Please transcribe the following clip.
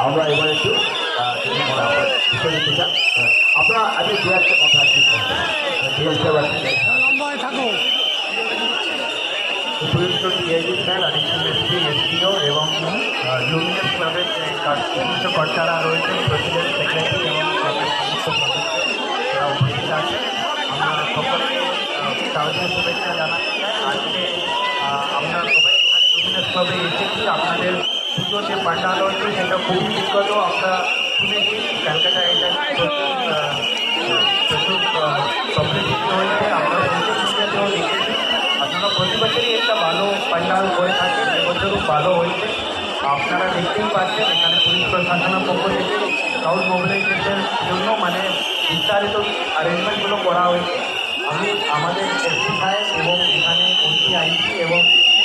আমরা এবার একটু বিষয় নিতে চান। আপনারা আগে দু একটা কথা আছে উপযুক্ত TID sir additional SP SPO এবং লুমিনাস ক্লাবের যে সমস্ত কর্তারা রয়েছেন, প্রেসিডেন্ট সেক্রেটারি এবং ক্লাবের সমস্ত সদস্যরা উপস্থিত আছেন। আমরা সকলকে তাদের শুভেচ্ছা জানাচ্ছি। আজকে আমরা সবাই এখানে লুমিনাস ক্লাবে এসেছি। আপনাদের পুজোর যে পান্ডাল হচ্ছে সেটা খুবই বিখ্যাত। আমরা শুনেছি ক্যালকাটায় এটা প্রচুর পাবলিসিটি হয়েছে। আমরা সোশ্যাল মিডিয়াতেও দেখেছি। আপনারা প্রতি বছরই একটা ভালো পান্ডাল করে থাকেন, এবছরও ভালো হয়েছে। আপনারা দেখতেই পাচ্ছেন এখানে পুলিশ প্রশাসনের পক্ষ থেকে ক্রাউড মোবিলাইজেশনের জন্য মানে বিস্তারিত অ্যারেঞ্জমেন্টগুলো করা হয়েছে। আমি আমাদের এসপি সাহেব এবং এখানে ওসি আইসি এবং